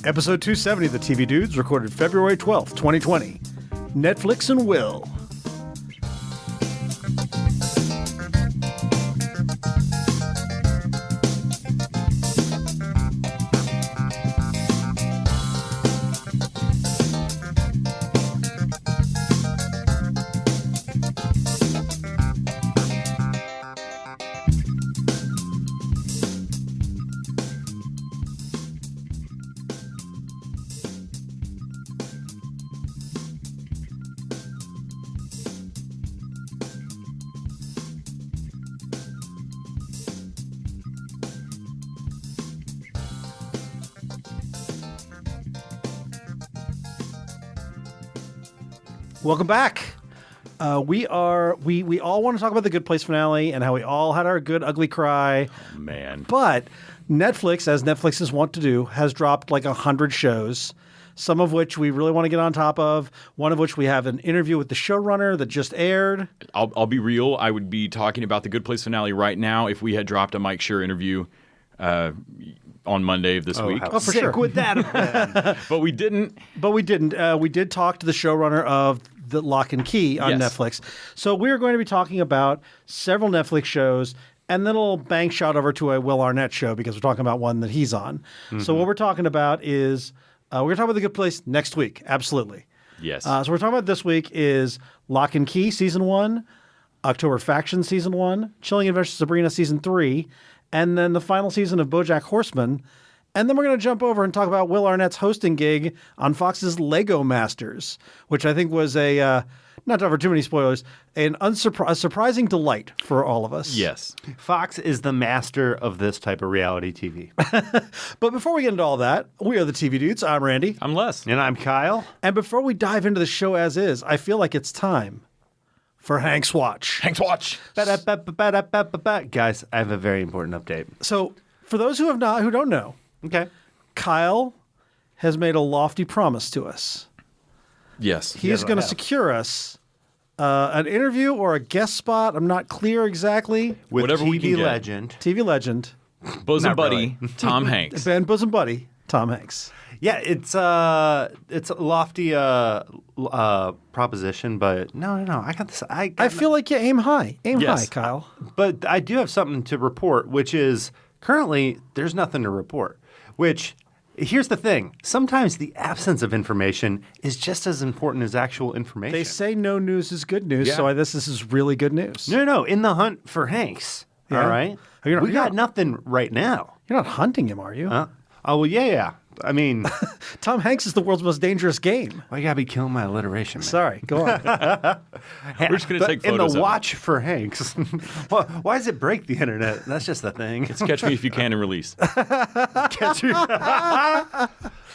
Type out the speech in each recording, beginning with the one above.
Episode 270 of the TV Dudes, recorded February 12th, 2020. Netflix and Will. Welcome back. We all want to talk about the Good Place finale and how we all had our good ugly cry. Oh, man. But Netflix, as Netflix is wont to do, has dropped like 100 shows, some of which we really want to get on top of, one of which we have an interview with the showrunner that just aired. I'll be real. I would be talking about the Good Place finale right now if we had dropped a Mike Schur interview on Monday of this week. Oh, for sure. Would that have been? But we didn't. We did talk to the showrunner of the Locke and Key on Netflix. So we're going to be talking about several Netflix shows and then a little bank shot over to a Will Arnett show because we're talking about one that he's on. Mm-hmm. So what we're talking about is we're going to talk about The Good Place next week. Absolutely. Yes. So we're talking about this week is Locke and Key Season 1, October Faction Season 1, Chilling Adventures of Sabrina Season 3, and then the final season of Bojack Horseman. And then we're going to jump over and talk about Will Arnett's hosting gig on Fox's Lego Masters, which I think was not to offer too many spoilers, a surprising delight for all of us. Yes. Fox is the master of this type of reality TV. But before we get into all that, we are the TV Dudes. I'm Randy. I'm Les. And I'm Kyle. And before we dive into the show as is, I feel like it's time for Hank's Watch. Hank's Watch. Guys, I have a very important update. So for those who don't know, Okay. Kyle has made a lofty promise to us. Yes. He is going to secure us an interview or a guest spot. I'm not clear exactly. With Whatever we can TV get. legend. TV legend. Bosom Not buddy, Tom Hanks. And bosom buddy, Tom Hanks. Yeah, it's a lofty proposition, but no. I got this. I feel like you aim high. Aim Yes. high, Kyle. But I do have something to report, which is currently there's nothing to report. Which, here's the thing. Sometimes the absence of information is just as important as actual information. They say no news is good news, so this is really good news. No. In the hunt for Hanks, Yeah. all right? You're We got nothing right now. You're not hunting him, are you? Oh, well, yeah. I mean, Tom Hanks is the world's most dangerous game. I gotta be killing my alliteration, man. Sorry, go on. We're just going to take In photos the of watch for Hanks. Why does it break the internet? That's just the thing. it. It's Catch Me If You Can and release. Catch you. No.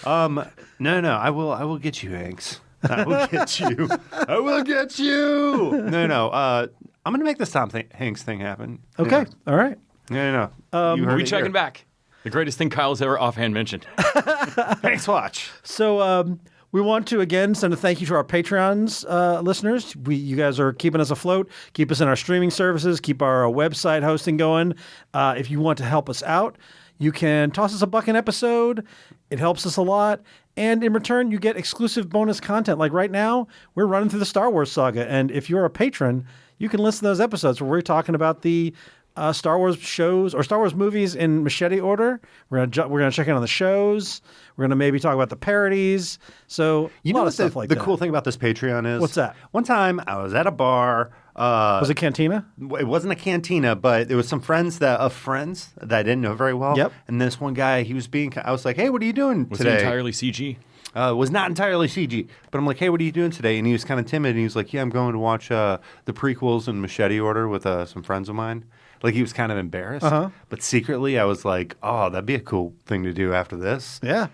I will get you, Hanks. I will get you. I will get you. No. I'm gonna make this Tom Hanks thing happen. Okay, all right. No. You heard We'll be it checking here. Back. The greatest thing Kyle's ever offhand mentioned. Hanks watch. So we want to, again, send a thank you to our Patreons listeners. You guys are keeping us afloat, keep us in our streaming services, keep our website hosting going. If you want to help us out, you can toss us $1 an episode. It helps us a lot. And in return, you get exclusive bonus content. Like right now, we're running through the Star Wars saga. And if you're a patron, you can listen to those episodes where we're talking about the Star Wars shows or Star Wars movies in machete order. We're gonna check in on the shows. We're gonna maybe talk about the parodies. So You a know lot what of stuff like the that. cool thing about this Patreon is? What's that? One time I was at a bar. Was it Cantina? It wasn't a cantina, but it was some friends that I didn't know very well. Yep. And this one guy, I was like, "Hey, what are you doing Was today?" it entirely CG? Was not entirely CG, but I'm like, "Hey, what are you doing today?" And he was kind of timid, and he was like, "Yeah, I'm going to watch the prequels in machete order with some friends of mine." Like he was kind of embarrassed, but secretly I was like, "Oh, that'd be a cool thing to do after this." Yeah.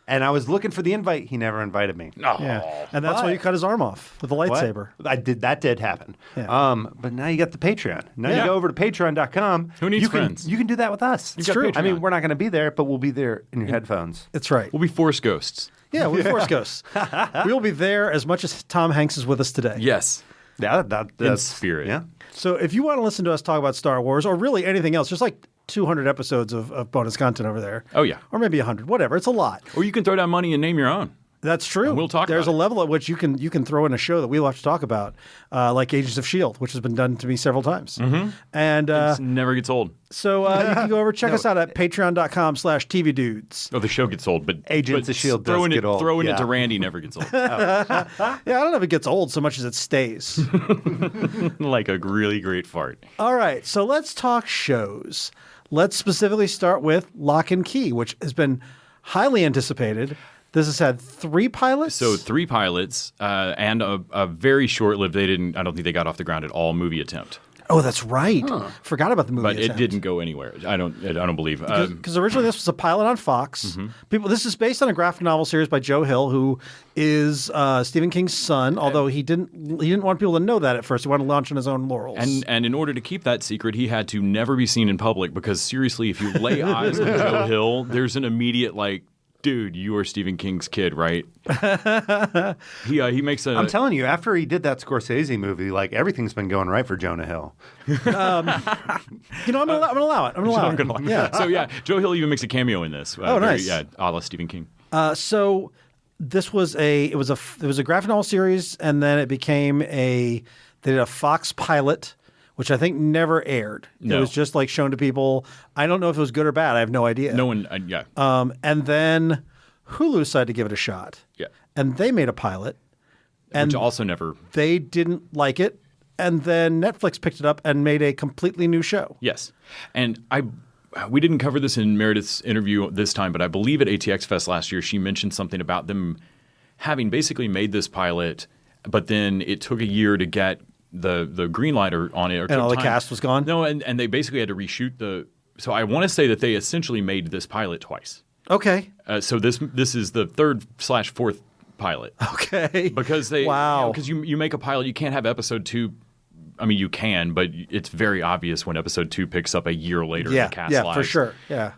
And I was looking for the invite. He never invited me. Yeah, and that's why you cut his arm off with a lightsaber. That did happen. Yeah. But now you got the Patreon. Now you go over to patreon.com. Who needs friends? You can do that with us. It's true. I mean, we're not going to be there, but we'll be there in your headphones. That's right. We'll be Force Ghosts. Yeah, we're Force Ghosts. We'll be there as much as Tom Hanks is with us today. Yes. Yeah, In that's spirit. Yeah. So if you want to listen to us talk about Star Wars or really anything else, there's like 200 episodes of bonus content over there. Oh, yeah. Or maybe 100, whatever. It's a lot. Or you can throw down money and name your own. That's true. And we'll talk There's about a level at which you can throw in a show that we'll have to talk about, like Agents of S.H.I.E.L.D., which has been done to me several times. Mm-hmm. And It never gets old. so you can go over, check us out at patreon.com/TV Dudes. Oh, the show gets old, but Agents of S.H.I.E.L.D. does throwing get old. Throwing it Yeah. to Randy never gets old. Yeah, I don't know if it gets old so much as it stays. Like a really great fart. All right, so let's talk shows. Let's specifically start with Lock and Key, which has been highly anticipated. This has had 3 pilots. So 3 pilots and a very short-lived. I don't think they got off the ground at all. Movie attempt, Oh, that's right. Forgot about the movie. but it attempt. didn't go anywhere. I don't believe. Because originally this was a pilot on Fox. This is based on a graphic novel series by Joe Hill, who is Stephen King's son. Although he didn't want people to know that at first. He wanted to launch on his own laurels. And in order to keep that secret, he had to never be seen in public because seriously, if you lay eyes on Joe Hill, there's an immediate like, dude, you are Stephen King's kid, right? He makes a. I'm telling you, after he did that Scorsese movie, like everything's been going right for Jonah Hill. I'm gonna allow it. I'm gonna allow it. Yeah. So yeah, Joe Hill even makes a cameo in this. Nice. Yeah, a la Stephen King. So this was it was a graphic novel series, and then it became they did a Fox pilot, which I think never aired. No. It was just like shown to people. I don't know if it was good or bad. I have no idea. No one. Yeah. And then Hulu decided to give it a shot. Yeah. And they made a pilot. And Which also never. they didn't like it. And then Netflix picked it up and made a completely new show. Yes, and we didn't cover this in Meredith's interview this time, but I believe at ATX Fest last year she mentioned something about them having basically made this pilot, but then it took a year to get the green light on it. Or And all the cast was gone? No, and they basically had to reshoot the. So I want to say that they essentially made this pilot twice. Okay. So this is the 3rd/4th pilot. Okay. Because they Wow. Because you make a pilot, you can't have episode 2. I mean, you can, but it's very obvious when episode 2 picks up a year later. Yeah. in the cast Yeah, lives. for sure. Yeah.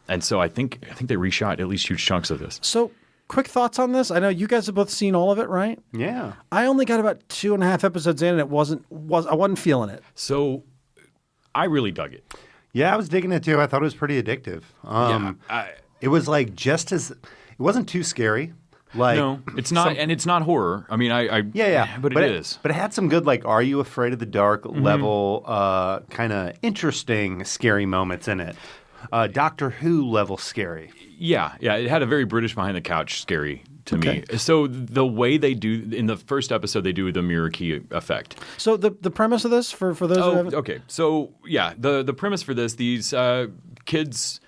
And so I think they reshot at least huge chunks of this. So quick thoughts on this. I know you guys have both seen all of it, right? Yeah. I only got about 2.5 episodes in, and I wasn't feeling it. So I really dug it. Yeah, I was digging it too. I thought it was pretty addictive. It was like it wasn't too scary. Like No, it's not, and it's not horror. I mean, but it is. But it had some good, like, are you afraid of the dark level, kind of interesting, scary moments in it. Doctor Who level scary. Yeah. It had a very British behind the couch scary to me. So the way they do in the first episode, they do the mirror key effect. So the premise of this for those who haven't. Okay. So yeah, the premise for this: these kids.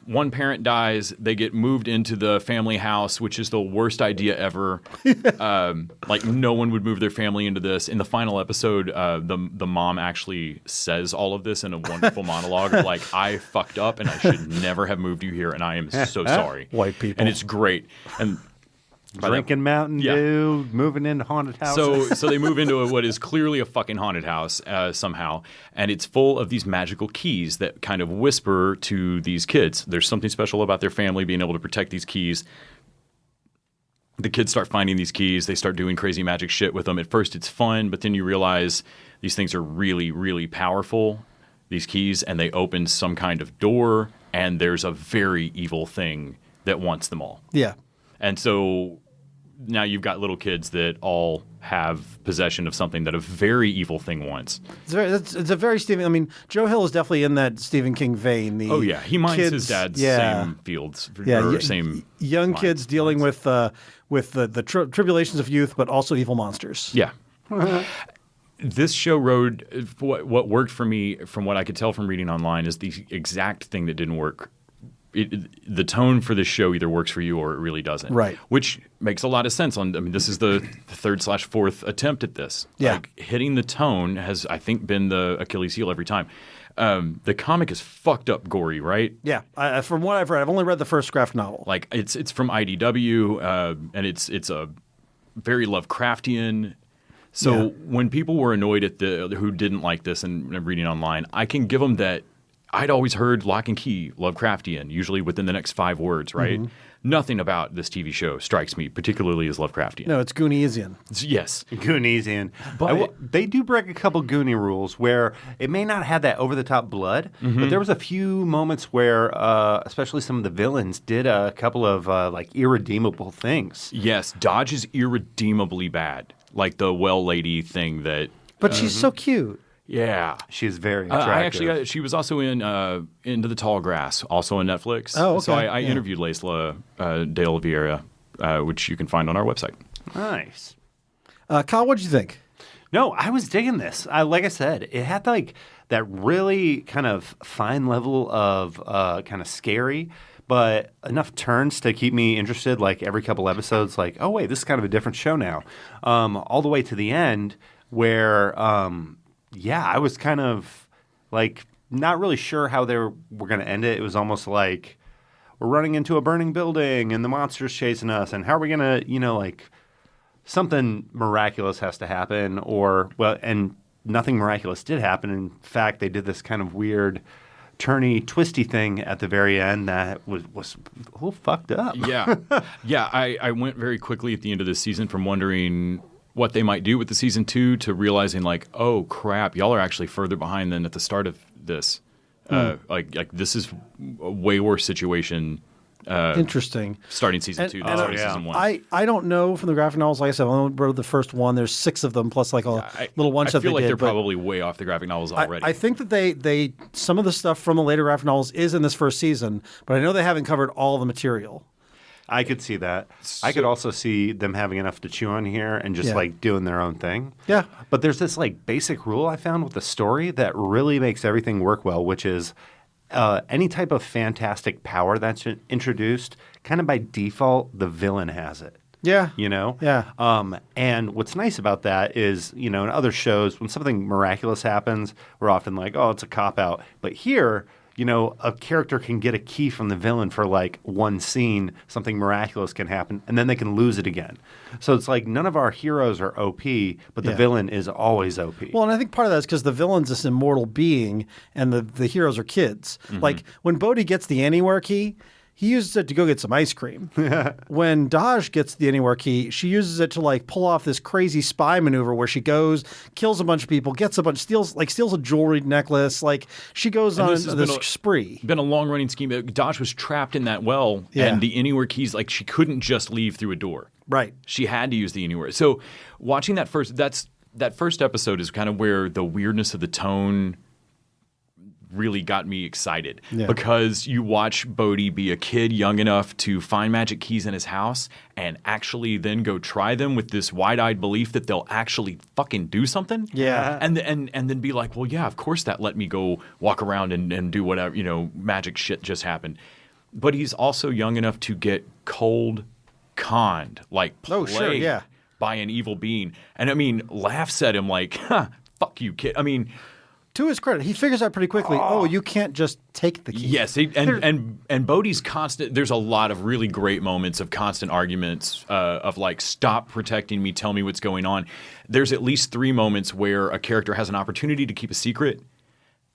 One parent dies, they get moved into the family house, which is the worst idea ever. Like no one would move their family into this. In the final episode, the mom actually says all of this in a wonderful monologue of like, I fucked up and I should never have moved you here and I am so sorry. White people. And it's great. And Drinking Mountain Yeah. Dew, moving into haunted houses. So they move into what is clearly a fucking haunted house somehow, and it's full of these magical keys that kind of whisper to these kids. There's something special about their family being able to protect these keys. The kids start finding these keys. They start doing crazy magic shit with them. At first it's fun, but then you realize these things are really, really powerful, these keys, and they open some kind of door, and there's a very evil thing that wants them all. Yeah. And so now you've got little kids that all have possession of something that a very evil thing wants. It's a very Stephen. I mean, Joe Hill is definitely in that Stephen King vein. Oh yeah, he mines his dad's same fields, same young mines, kids dealing with the tribulations of youth, but also evil monsters. Yeah. This show rode what worked for me, from what I could tell from reading online, is the exact thing that didn't work. The tone for this show either works for you or it really doesn't. Right. Which makes a lot of sense. This is the 3rd/4th attempt at this. Yeah. Like, hitting the tone has, I think, been the Achilles heel every time. the comic is fucked up gory, right? Yeah, from what I've read, I've only read the first graphic novel. Like it's from IDW, and it's a very Lovecraftian. So when people were annoyed at who didn't like this and reading online, I can give them that. I'd always heard Lock and Key, Lovecraftian, usually within the next 5 words, right? Mm-hmm. Nothing about this TV show strikes me particularly as Lovecraftian. No, it's Gooniesian. Yes. Gooniesian. But they do break a couple Goonie rules where it may not have that over-the-top blood, but there was a few moments where, especially some of the villains, did a couple of like irredeemable things. Yes, Dodge is irredeemably bad. Like the well lady thing that... But she's so cute. Yeah. She's very attractive. She was also in Into the Tall Grass, also on Netflix. Oh, okay. So I interviewed Laisla de Oliveira, which you can find on our website. Nice. Kyle, what did you think? No, I was digging this. Like I said, it had like that really kind of fine level of kind of scary, but enough turns to keep me interested. Like every couple episodes, like, oh wait, this is kind of a different show now. All the way to the end, where I was kind of like not really sure how they were going to end it. It was almost like we're running into a burning building and the monster's chasing us, and how are we going to, like. Something miraculous has to happen, and nothing miraculous did happen. In fact, they did this kind of weird, turny, twisty thing at the very end that was a little fucked up. Yeah. I went very quickly at the end of this season from wondering what they might do with the season 2 to realizing like, oh crap, y'all are actually further behind than at the start of this. Like this is a way worse situation. Interesting. Starting season 2 than starting season 1. I don't know from the graphic novels. Like I said, I only read the first one. There's 6 of them plus like a little one stuff they did. I feel like they're probably way off the graphic novels already. I think that they some of the stuff from the later graphic novels is in this first season, but I know they haven't covered all the material. I could see that. I could also see them having enough to chew on here and just like doing their own thing. Yeah. But there's this like basic rule I found with the story that really makes everything work well, which is any type of fantastic power that's introduced, kind of by default, the villain has it. Yeah. Yeah. And what's nice about that is, in other shows, when something miraculous happens, we're often like, oh, it's a cop-out. But here, a character can get a key from the villain for like one scene, something miraculous can happen, and then they can lose it again. So it's like none of our heroes are OP, but the villain is always OP. Well, and I think part of that is because the villain's this immortal being and the heroes are kids. Mm-hmm. Like when Bodhi gets the Anywhere key, he uses it to go get some ice cream. When Dodge gets the Anywhere key, she uses it to like pull off this crazy spy maneuver where she goes, kills a bunch of people, steals a jewelry necklace. Like she goes on this spree. Been a long running scheme. Dodge was trapped in that well, and the Anywhere keys, like she couldn't just leave through a door. Right. She had to use the Anywhere. So watching that first episode is kind of where the weirdness of the tone really got me excited because you watch Bodhi be a kid young enough to find magic keys in his house and actually then go try them with this wide-eyed belief that they'll actually fucking do something. Yeah. And then be like, well, yeah, of course that let me go walk around and do whatever, magic shit just happened. But he's also young enough to get cold conned, like played by an evil being. And I mean, laughs at him like, fuck you, kid. I mean, to his credit, he figures out pretty quickly, you can't just take the key. Yes, and Bodhi's constant, there's a lot of really great moments of constant arguments of like, stop protecting me, tell me what's going on. There's at least 3 moments where a character has an opportunity to keep a secret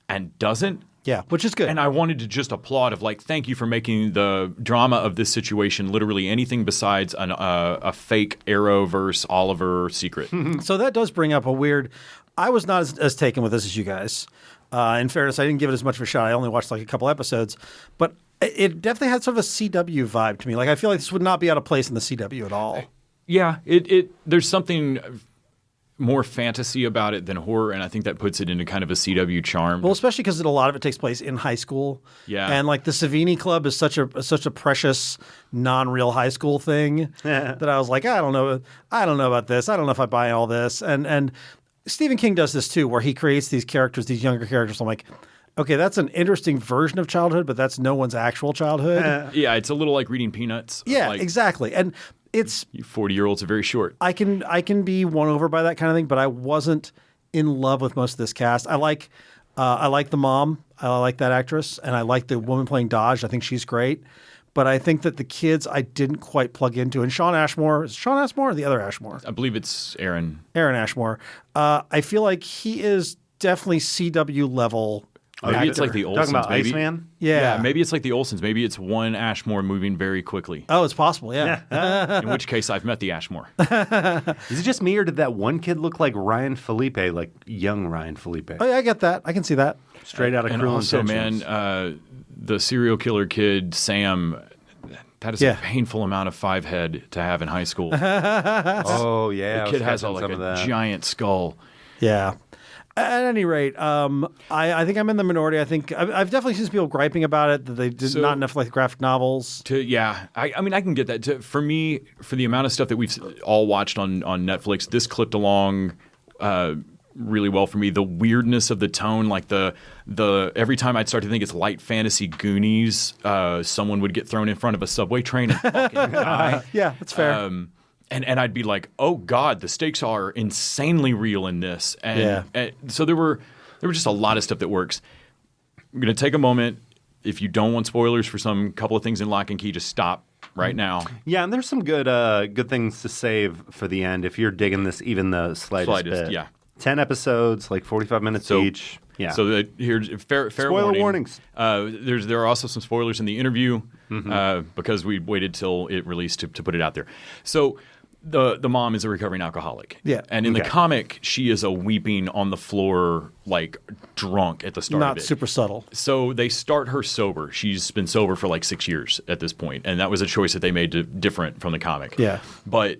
and doesn't. Yeah, which is good. And I wanted to just applaud of like, thank you for making the drama of this situation literally anything besides a fake Arrowverse Oliver secret. So that does bring up a weird... I was not as taken with this as you guys. In fairness, I didn't give it as much of a shot. I only watched like a couple episodes. But it definitely had sort of a CW vibe to me. Like I feel like this would not be out of place in the CW at all. Yeah, there's something more fantasy about it than horror, and I think that puts it into kind of a CW charm. Well, especially because a lot of it takes place in high school. Yeah. And like the Savini Club is such a precious, non-real high school thing that I was like, I don't know about this. I don't know if I buy all this. And Stephen King does this too, where he creates these characters, these younger characters. I'm like, okay, that's an interesting version of childhood, but that's no one's actual childhood. Yeah, it's a little like reading Peanuts. Yeah, like, exactly. And it's... You 40-year-olds are very short. I can be won over by that kind of thing, but I wasn't in love with most of this cast. I like I like the mom. I like that actress, and I like the woman playing Dodge. I think she's great. But I think that the kids I didn't quite plug into. And Sean Ashmore, is it Sean Ashmore or the other Ashmore? I believe it's Aaron. Aaron Ashmore. I feel like he is definitely CW level. Maybe it's like the Olsons. Talking about maybe. Iceman? Yeah. Maybe it's like the Olsons. Maybe it's one Ashmore moving very quickly. Oh, it's possible, yeah. In which case, I've met the Ashmore. Is it just me, or did that one kid look like Ryan Felipe, like young Ryan Felipe? Oh, yeah, I get that. I can see that. Straight out of And Cruel also, Intentions. man, the serial killer kid, Sam, that is a painful amount of 5-head to have in high school. Oh, yeah. The I kid was has catching like some of a that. giant skull. Yeah. At any rate, I think I'm in the minority. I think I've definitely seen some people griping about it, that they did not enough like graphic novels. I mean, I can get that. For me, for the amount of stuff that we've all watched on Netflix, this clipped along really well for me. The weirdness of the tone, like the every time I'd start to think it's light fantasy Goonies, someone would get thrown in front of a subway train and fucking die. Yeah, that's fair. And I'd be like, oh God, the stakes are insanely real in this. And so there were just a lot of stuff that works. I'm going to take a moment. If you don't want spoilers for some couple of things in Lock and Key, just stop right now. Yeah, and there's some good things to save for the end if you're digging this even the slightest bit. Yeah. 10 episodes, like 45 minutes each. Yeah. So here's fair Spoiler warnings. There are also some spoilers in the interview because we waited till it released to put it out there. So the mom is a recovering alcoholic. Yeah. And in the comic, she is a weeping on the floor, like drunk at the start of it. Not super subtle. So they start her sober. She's been sober for like 6 years at this point, and that was a choice that they made different from the comic. Yeah. But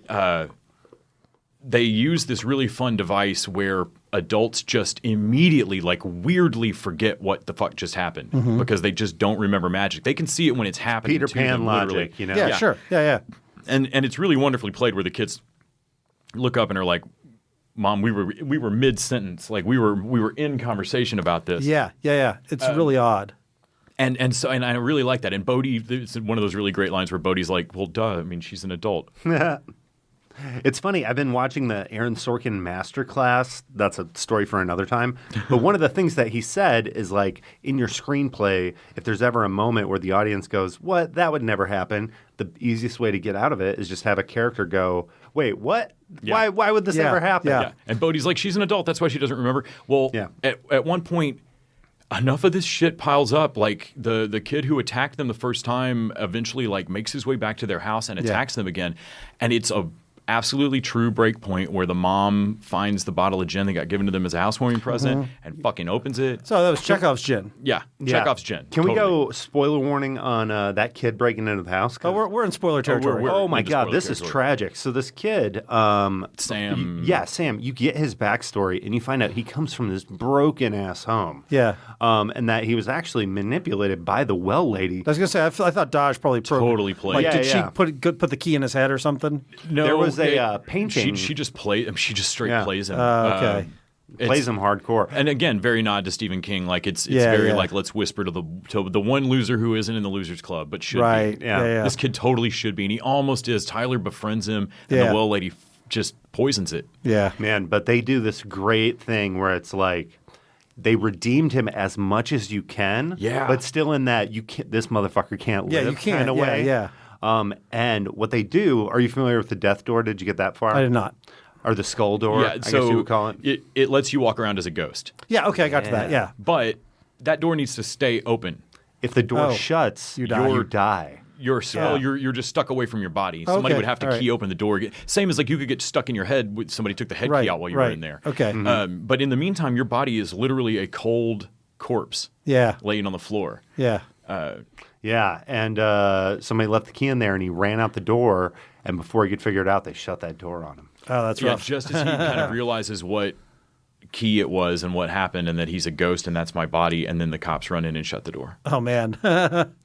they use this really fun device where adults just immediately, like weirdly forget what the fuck just happened because they just don't remember magic. They can see it when it's happening Peter to them, Pan literally. logic, you know? Yeah, sure. Yeah. And it's really wonderfully played where the kids look up and are like, Mom, we were mid-sentence. Like we were in conversation about this. Yeah. It's really odd. And I really like that. And Bodhi, it's one of those really great lines where Bodhi's like, well, duh, I mean, she's an adult. It's funny. I've been watching the Aaron Sorkin masterclass. That's a story for another time. But one of the things that he said is like, in your screenplay, if there's ever a moment where the audience goes, what? That would never happen. The easiest way to get out of it is just have a character go, wait, what? Yeah. Why would this ever happen? Yeah. Yeah. And Bodhi's like, she's an adult. That's why she doesn't remember. Well, at one point, enough of this shit piles up. Like the kid who attacked them the first time eventually like makes his way back to their house and attacks them again. And it's a absolutely true break point where the mom finds the bottle of gin that got given to them as a housewarming present and fucking opens it. So that was Chekhov's gin. Yeah. Chekhov's gin. Can we Totally. go spoiler warning on that kid breaking into the house? Oh, we're in spoiler territory. we're- Oh my into God, spoiler this is territory. tragic. So this kid, Sam. Sam, you get his backstory and you find out he comes from this broken ass home. Yeah. And that he was actually manipulated by the well lady. I was gonna say I thought Dodge probably Totally played. Like, Yeah, did yeah. she put the key in his head or something? No, There was a painting. She just plays. She just straight Yeah. plays him. Okay. Plays him hardcore. And again, very nod to Stephen King. Like it's Yeah, very yeah. like let's whisper to the one loser who isn't in the losers club but should Right. be. Yeah. This kid totally should be, and he almost is. Tyler befriends him, and Yeah. the well lady just poisons it. Yeah. Man, but they do this great thing where it's like they redeemed him as much as you can. Yeah. But still in that this motherfucker can't Yeah, live you can't. kind of Yeah, way. yeah. And what they do, are you familiar with the death door? Did you get that far? I did not. Or the skull door, Yeah, I guess so you would call it. It lets you walk around as a ghost, Yeah. Okay, I got to that. Yeah. but that door needs to stay open. If the door Oh, shuts, you die. you die. You're Yeah. you're just stuck away from your body. Somebody Okay, would have to all right. key open the door. Same as like you could get stuck in your head with somebody took the head Right. key out while you were right. in there. Okay. But in the meantime, your body is literally a cold corpse Yeah. laying on the floor. Yeah. Yeah, and somebody left the key in there, and he ran out the door, and before he could figure it out, they shut that door on him. Oh, that's Yeah, rough. just as he kind of realizes what key it was and what happened, and that he's a ghost and that's my body, and then the cops run in and shut the door. Oh man.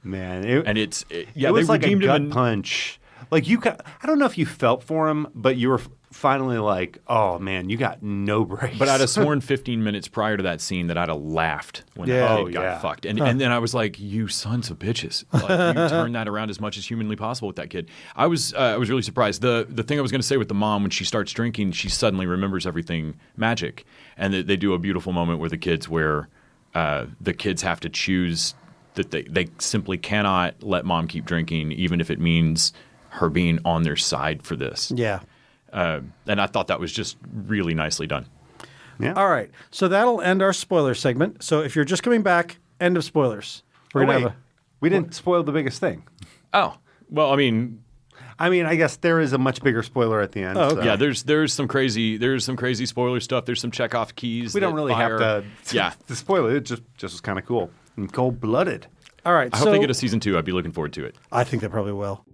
Man, And it they was like a redeemed him. gut in- punch. Like I don't know if you felt for him, but you were finally like, oh man, you got no brakes. But I'd have sworn 15 minutes prior to that scene that I'd have laughed when Yeah. that Oh, kid got yeah. fucked. And then I was like, you sons of bitches. Like, you turned that around as much as humanly possible with that kid. I was really surprised. The thing I was going to say with the mom, when she starts drinking, she suddenly remembers everything magic. And they do a beautiful moment where the kids wear the kids have to choose that they simply cannot let mom keep drinking, even if it means her being on their side for this. Yeah. And I thought that was just really nicely done. Yeah. All right. So that'll end our spoiler segment. So if you're just coming back, end of spoilers. We're going to have We didn't spoil the biggest thing. Oh, well, I mean, I guess there is a much bigger spoiler at the end. Oh, okay. yeah, there's some crazy spoiler stuff. There's some Chekhov keys. We don't really have to Yeah. to spoil it. It just was kind of cool and cold-blooded. All right. I hope they get a season 2. I'd be looking forward to it. I think they probably will.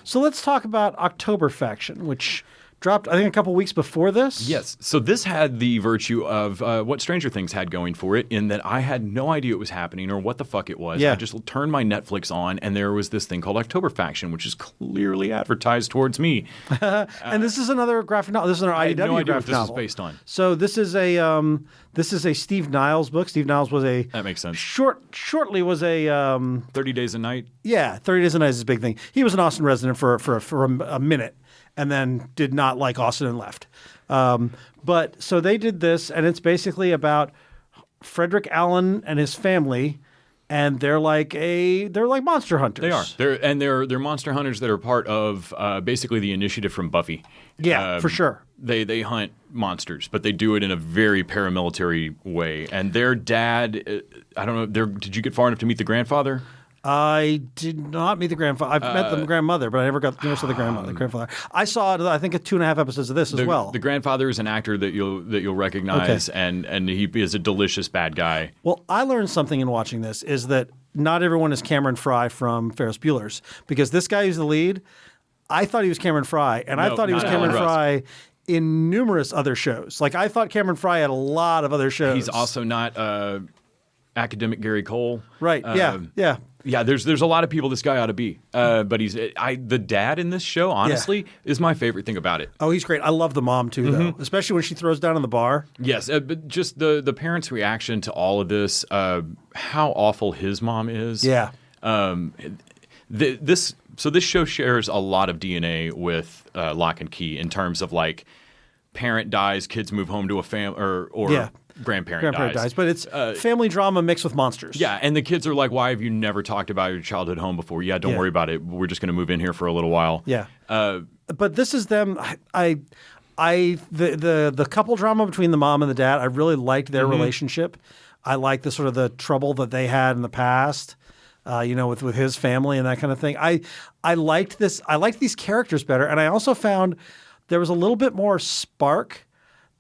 So let's talk about October Faction, which dropped, I think, a couple weeks before this. Yes. So this had the virtue of what Stranger Things had going for it, in that I had no idea it was happening or what the fuck it was. Yeah. I just turned my Netflix on, and there was this thing called October Faction, which is clearly advertised towards me. And this is another graphic novel. This is another I had IDW no idea graphic what this was novel. based on. So this is a Steve Niles book. Steve Niles was a That makes sense. shortly was a 30 Days a Night. 30 Days a Night is a big thing. He was an Austin resident for a minute, and then did not like Austin and left. But so they did this, and it's basically about Frederick Allen and his family, and they're like monster hunters. They are. They're monster hunters that are part of basically the initiative from Buffy. Yeah, for sure. They hunt monsters, but they do it in a very paramilitary way. And their dad, I don't know, did you get far enough to meet the grandfather? I did not meet the grandfather. I've met the grandmother, but I never saw the grandfather. I saw, I think, 2.5 episodes of this as well. The grandfather is an actor that you'll recognize, and he is a delicious bad guy. Well, I learned something in watching this, is that not everyone is Cameron Fry from Ferris Bueller's, because this guy who's the lead, I thought he was Cameron Fry, and I No, thought he was not Cameron Alan Rusk. Fry in numerous other shows. Like, I thought Cameron Fry had a lot of other shows. He's also not academic Gary Cole. right. Yeah. Yeah, there's a lot of people this guy ought to be, but the dad in this show, honestly, is my favorite thing about it. Oh, he's great. I love the mom too, though, especially when she throws down in the bar. Yes, but just the parents' reaction to all of this, how awful his mom is. Yeah. This show shares a lot of DNA with Lock and Key in terms of like parent dies, kids move home to a family, or Yeah. grandparent dies, but it's family drama mixed with monsters. Yeah, and the kids are like, "Why have you never talked about your childhood home before?" Yeah, don't worry about it. We're just going to move in here for a little while. Yeah. But this is them. The couple drama between the mom and the dad, I really liked their relationship. I like the sort of the trouble that they had in the past, with his family and that kind of thing. I liked this. I liked these characters better, and I also found there was a little bit more spark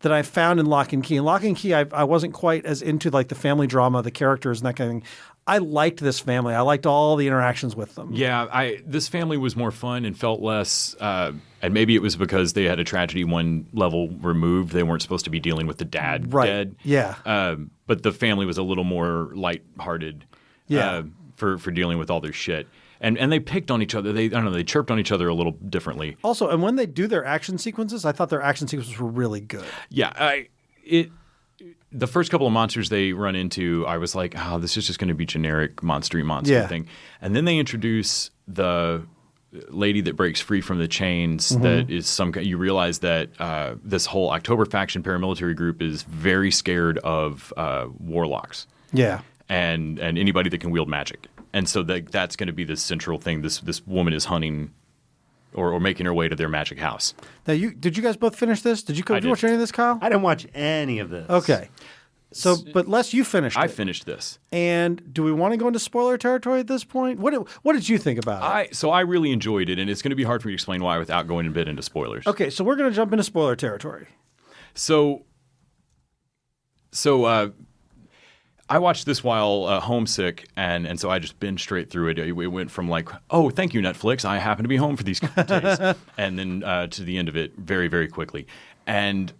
that I found in Lock and Key. In Lock and Key, I wasn't quite as into like the family drama, the characters, and that kind of thing. I liked this family. I liked all the interactions with them. Yeah, this family was more fun and felt less. And maybe it was because they had a tragedy one level removed. They weren't supposed to be dealing with the dad dead. Yeah. But the family was a little more lighthearted. Yeah. For dealing with all their shit. And they picked on each other. They chirped on each other a little differently. Also, and when they do their action sequences, I thought their action sequences were really good. Yeah, the first couple of monsters they run into, I was like, oh, this is just going to be generic monster thing. And then they introduce the lady that breaks free from the chains. That is you realize that this whole October Faction paramilitary group is very scared of warlocks. Yeah. And anybody that can wield magic. And so that's going to be the central thing. This woman is hunting or making her way to their magic house. Now, did you guys both finish this? Did you watch any of this, Kyle? I didn't watch any of this. Okay. So, but Les, you finished it. I finished this. And do we want to go into spoiler territory at this point? What did you think about it? So I really enjoyed it, and it's going to be hard for me to explain why without going a bit into spoilers. Okay, so we're going to jump into spoiler territory. So I watched this while homesick, and so I just binged straight through it. It went from like, oh, thank you, Netflix. I happen to be home for these couple days. And then to the end of it very, very quickly. And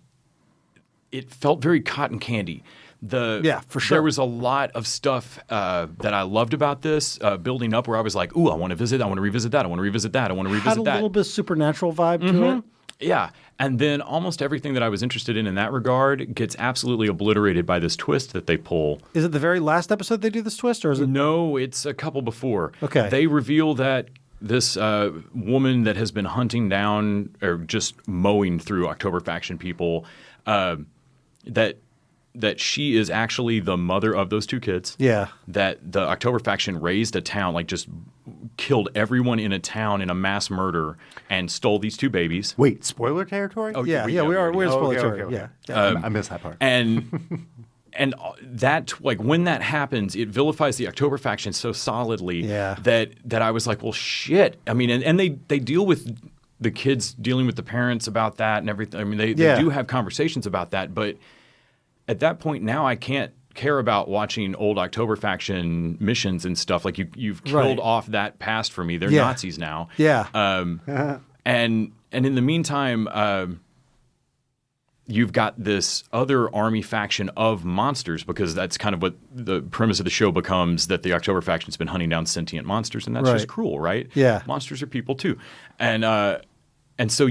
it felt very cotton candy. For sure. There was a lot of stuff that I loved about this building up where I was like, ooh, I want to visit. I want to revisit that. I want to revisit that. I want to revisit that. Had a little bit of supernatural vibe to it. Yeah. And then almost everything that I was interested in that regard gets absolutely obliterated by this twist that they pull. Is it the very last episode they do this twist, or is it? No, it's a couple before. Okay. They reveal that this woman that has been hunting down or just mowing through October Faction people, that she is actually the mother of those two kids. Yeah. That the October Faction raised a town, like just killed everyone in a town in a mass murder and stole these two babies. Wait, spoiler territory? Oh, Yeah, we are. We're in spoiler territory. Okay. Yeah. I missed that part. And that, like, when that happens, it vilifies the October Faction so solidly that I was like, well, shit. I mean, and they deal with the kids dealing with the parents about that and everything. I mean, they do have conversations about that, but at that point now I can't care about watching old October Faction missions and stuff. Like you've killed off that past for me. They're Nazis now. Yeah. And in the meantime, you've got this other army faction of monsters, because that's kind of what the premise of the show becomes, that the October Faction's been hunting down sentient monsters, and that's just cruel, right? Yeah. Monsters are people too. And so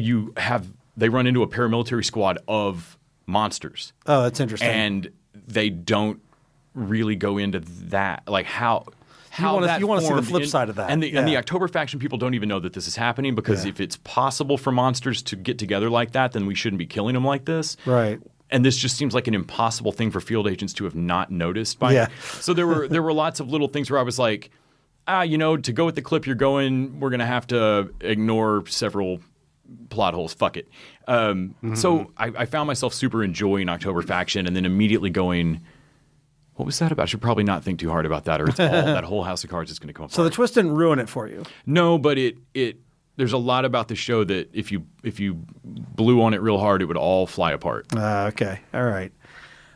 they run into a paramilitary squad of monsters. Oh, that's interesting. And they don't really go into that, like how you want to see the flip in, side of that. And the October Faction people don't even know that this is happening, because if it's possible for monsters to get together like that, then we shouldn't be killing them like this. Right. And this just seems like an impossible thing for field agents to have not noticed by now. So there were lots of little things where I was like, to go with the clip you're going, we're going to have to ignore several plot holes. Fuck it. So I found myself super enjoying October Faction, and then immediately going, what was that about? I should probably not think too hard about that, or it's all that whole house of cards is going to come apart. So the twist didn't ruin it for you? No, but it there's a lot about the show that if you blew on it real hard, it would all fly apart. Okay. All right.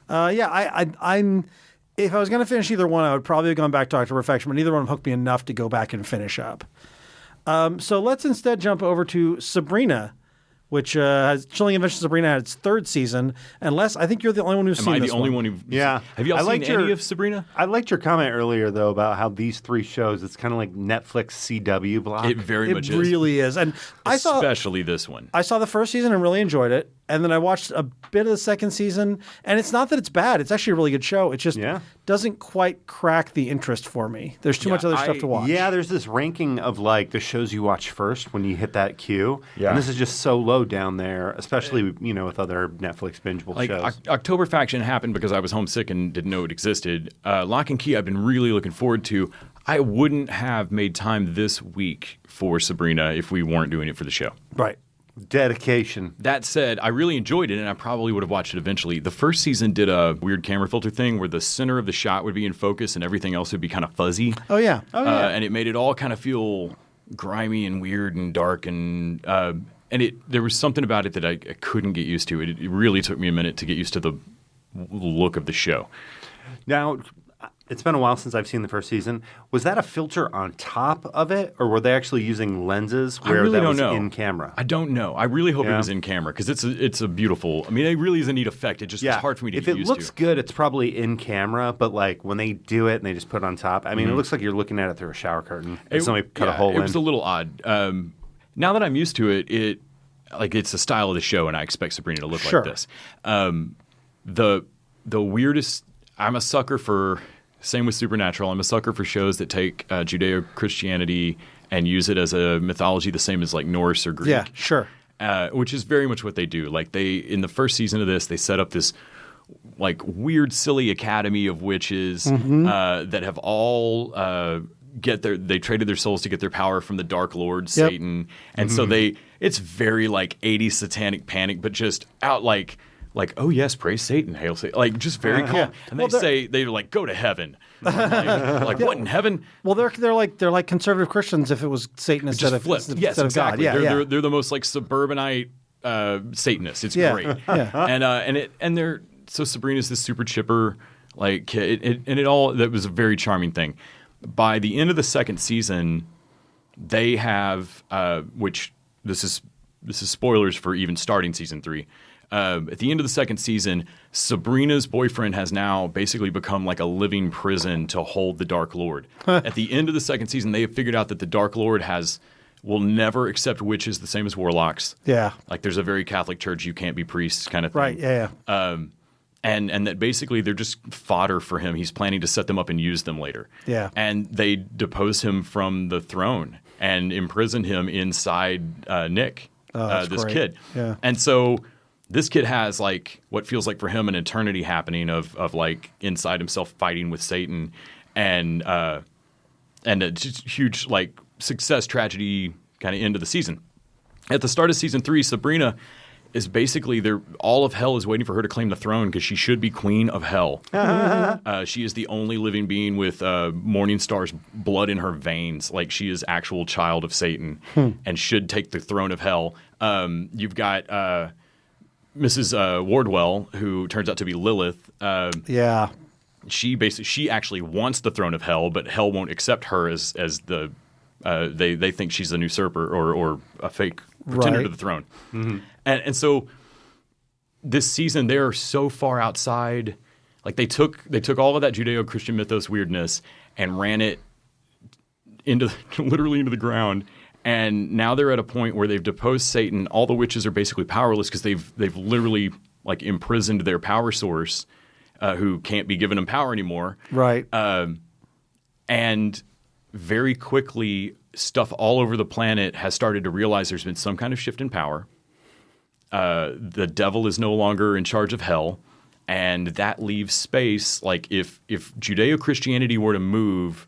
I'm. If I was going to finish either one, I would probably have gone back to October Faction, but neither one hooked me enough to go back and finish up. So let's instead jump over to Sabrina, which has Chilling Adventures of Sabrina had its third season. Unless I think you're the only one who's seen this. Am I the only one who? Yeah. Have y'all seen any of Sabrina? I liked your comment earlier, though, about how these three shows, it's kind of like Netflix CW block. It very much is. It really is. And especially this one. I saw the first season and really enjoyed it. And then I watched a bit of the second season. And it's not that it's bad. It's actually a really good show. It just doesn't quite crack the interest for me. There's too much other stuff to watch. Yeah, there's this ranking of like the shows you watch first when you hit that queue. Yeah. And this is just so low down there, especially with other Netflix bingeable shows. October Faction happened because I was homesick and didn't know it existed. Lock and Key I've been really looking forward to. I wouldn't have made time this week for Sabrina if we weren't doing it for the show. Right. Dedication. That said, I really enjoyed it, and I probably would have watched it eventually. The first season did a weird camera filter thing where the center of the shot would be in focus and everything else would be kind of fuzzy. Oh, yeah. And it made it all kind of feel grimy and weird and dark, and there was something about it that I couldn't get used to. It really took me a minute to get used to the look of the show. Now, it's been a while since I've seen the first season. Was that a filter on top of it, or were they actually using lenses where really that was don't know. in camera? I don't know. I really hope it was in camera, because it's a beautiful. I mean, it really is a neat effect. It just was hard for me to get used to. If it looks good, it's probably in camera. But like when they do it and they just put it on top, I mean, it looks like you're looking at it through a shower curtain. Somebody cut a hole in. It was a little odd. Now that I'm used to it, it's the style of the show, and I expect Sabrina to look like this. The weirdest. I'm a sucker for. Same with Supernatural. I'm a sucker for shows that take Judeo-Christianity and use it as a mythology the same as like Norse or Greek. Yeah, sure. Which is very much what they do. Like in the first season of this, they set up this like weird, silly academy of witches that have all they traded their souls to get their power from the Dark Lord, Satan. And so it's very like 80s satanic panic, but just out like, oh yes, praise Satan, hail Satan, like just very calm. And they're like, go to heaven. like what in heaven? Well, they're like conservative Christians if it was Satan instead of exactly. God. Yeah, they're the most like suburbanite Satanists. It's great. And they're so Sabrina's this super chipper, Like that was a very charming thing. By the end of the second season, they have which this is spoilers for even starting season 3. At the end of the second season, Sabrina's boyfriend has now basically become like a living prison to hold the Dark Lord. At the end of the second season, they have figured out that the Dark Lord will never accept witches the same as warlocks. Yeah. Like there's a very Catholic church, you can't be priests kind of thing. Right, yeah. And that basically they're just fodder for him. He's planning to set them up and use them later. Yeah. And they depose him from the throne and imprison him inside Nick, this great. kid. Yeah. And so this kid has like what feels like for him an eternity happening of like inside himself fighting with Satan and a just huge like success tragedy kind of end of the season. At the start of season 3, Sabrina is basically all of hell is waiting for her to claim the throne because she should be queen of hell. She is the only living being with Morningstar's blood in her veins. Like she is actual child of Satan and should take the throne of hell. You've got Mrs. Wardwell, who turns out to be Lilith. Yeah. She actually wants the throne of hell, but hell won't accept her as the they think she's an usurper or a fake pretender to the throne. Mm-hmm. And so this season they're so far outside. Like they took all of that Judeo-Christian mythos weirdness and ran it literally into the ground. And now they're at a point where they've deposed Satan. All the witches are basically powerless because they've literally like imprisoned their power source, who can't be given them power anymore. Right. And very quickly, stuff all over the planet has started to realize there's been some kind of shift in power. The devil is no longer in charge of hell, and that leaves space. Like if Judeo-Christianity were to move,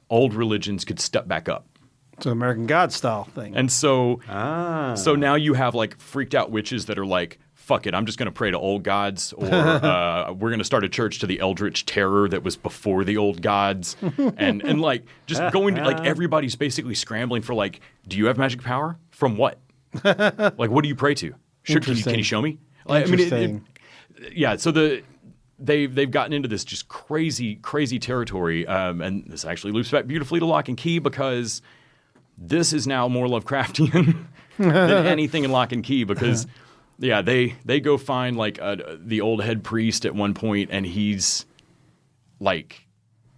old religions could step back up. It's an American God style thing. And so now you have like freaked out witches that are like, fuck it, I'm just going to pray to old gods, or we're going to start a church to the eldritch terror that was before the old gods. and like just going to like everybody's basically scrambling for like, do you have magic power? From what? Like, what do you pray to? Sure, can you show me? Like, Interesting. Yeah, so they've gotten into this just crazy territory. And this actually loops back beautifully to Locke and Key because this is now more Lovecraftian than anything in Locke and Key because, yeah, they go find like the old head priest at one point, and he's like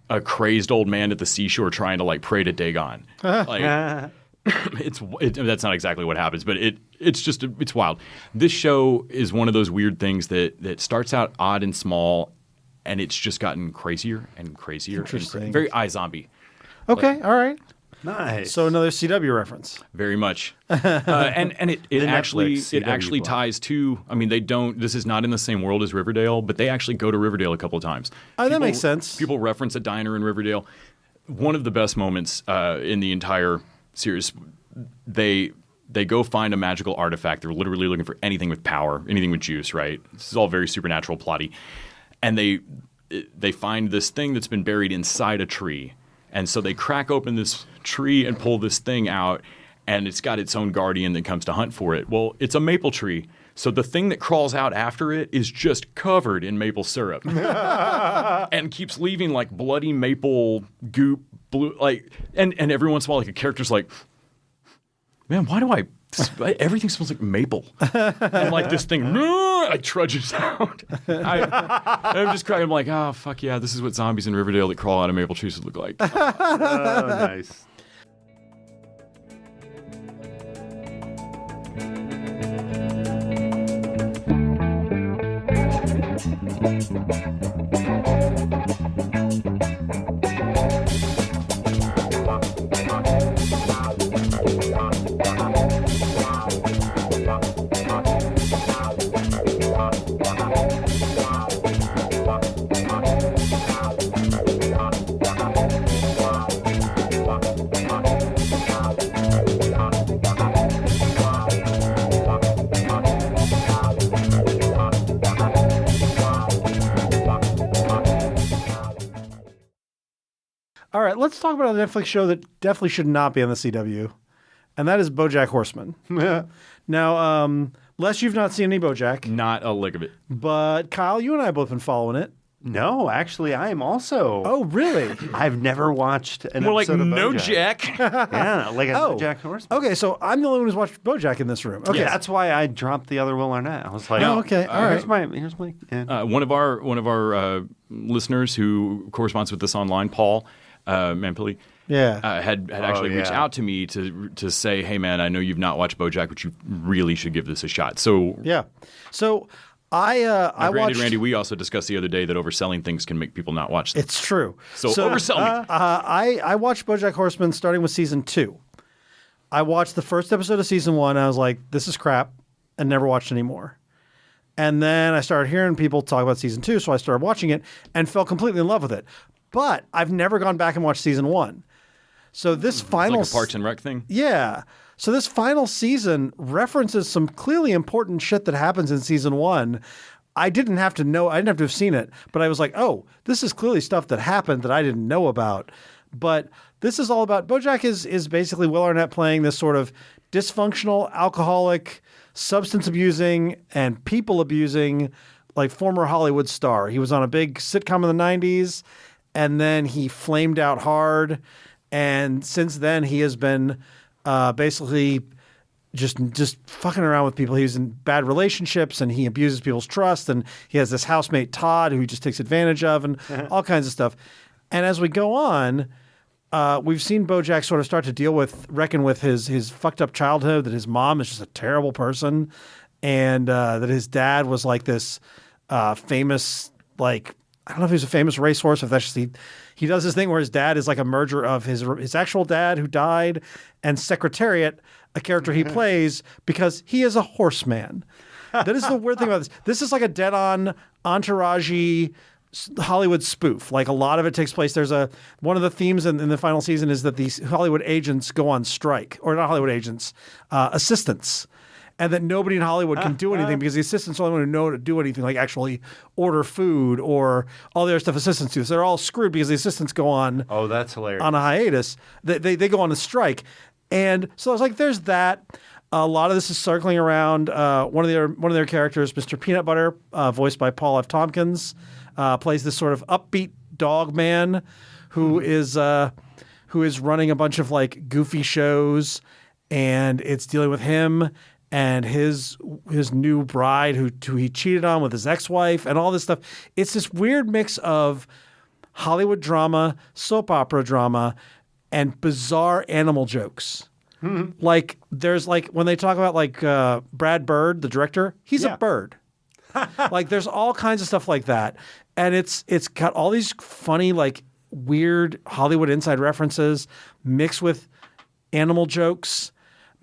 a crazed old man at the seashore trying to like pray to Dagon. Like, that's not exactly what happens, but it's wild. This show is one of those weird things that starts out odd and small, and it's just gotten crazier and crazier. Interesting. Very iZombie. Okay, all right. Nice. So another CW reference. Very much, and it actually CW ties to. I mean, they don't. This is not in the same world as Riverdale, but they actually go to Riverdale a couple of times. That makes sense. People reference a diner in Riverdale. One of the best moments in the entire series. They go find a magical artifact. They're literally looking for anything with power, anything with juice. Right. This is all very supernatural plotty, and they find this thing that's been buried inside a tree. And so they crack open this tree and pull this thing out, and it's got its own guardian that comes to hunt for it. Well, it's a maple tree. So the thing that crawls out after it is just covered in maple syrup and keeps leaving like bloody maple goop, blue, like, and every once in a while, like a character's like, man, why do everything smells like maple? And like this thing like trudges out. I'm just crying. I'm like, oh, fuck yeah, this is what zombies in Riverdale that crawl out of maple trees would look like. Oh, nice. All right, let's talk about a Netflix show that definitely should not be on the CW, and that is Bojack Horseman. Now, Les, you've not seen any Bojack, Not a lick of it. but Kyle, you and I have both been following it. No, actually, I am also. Oh, really? I've never watched an More like episode of no BoJack. Jack. Yeah, like a Oh. Bojack Horseman. Okay, so I'm the only one who's watched BoJack in this room. Okay, Yeah, that's why I dropped the other Will Arnett. I was like, Oh, okay, all here's right. my. Yeah. One of our listeners who corresponds with us online, Paul Mampili, yeah. had actually reached yeah. out to me to say, hey man, I know you've not watched BoJack, but you really should give this a shot. So Yeah. So I granted, watched. Randy, we also discussed the other day that overselling things can make people not watch them. It's true. So oversell me. I watched BoJack Horseman starting with season 2. I watched the first episode of season 1. And I was like, this is crap, and never watched anymore. And then I started hearing people talk about season 2, so I started watching it and fell completely in love with it. But I've never gone back and watched season 1. So this final Like a Parks and Rec thing? Yeah. So this final season references some clearly important shit that happens in season 1. I didn't have to know, I didn't have to have seen it, but I was like, oh, this is clearly stuff that happened that I didn't know about. But this is all about, BoJack is basically Will Arnett playing this sort of dysfunctional, alcoholic, substance abusing, and people abusing, like former Hollywood star. He was on a big sitcom in the 90s, and then he flamed out hard. And since then, he has been basically just fucking around with people. He's in bad relationships, and he abuses people's trust. And he has this housemate, Todd, who he just takes advantage of, and all kinds of stuff. And as we go on, we've seen BoJack sort of start to reckon with his fucked up childhood, that his mom is just a terrible person, and that his dad was like this famous, like, I don't know if he was a famous racehorse, if that's just he does this thing where his dad is like a merger of his actual dad who died and Secretariat, a character he plays, because he is a horseman. That is the weird thing about this. This is like a dead-on entourage-y Hollywood spoof. Like, a lot of it takes place. There's one of the themes in the final season is that these Hollywood agents go on strike, or not Hollywood agents, assistants. And that nobody in Hollywood can do anything because the assistants are the only one who know to do anything, like actually order food or all the other stuff assistants do. So they're all screwed because the assistants go on Oh, that's hilarious. on a hiatus. They go on a strike. And so I was like, there's that. A lot of this is circling around one of their characters, Mr. Peanut Butter, voiced by Paul F. Tompkins, plays this sort of upbeat dog man who is running a bunch of like goofy shows, and it's dealing with him and his new bride who he cheated on with his ex-wife and all this stuff. It's this weird mix of Hollywood drama, soap opera drama, and bizarre animal jokes. Mm-hmm. Like, there's like, when they talk about like Brad Bird, the director, he's a bird. Like, there's all kinds of stuff like that. And it's got all these funny, like, weird Hollywood inside references mixed with animal jokes,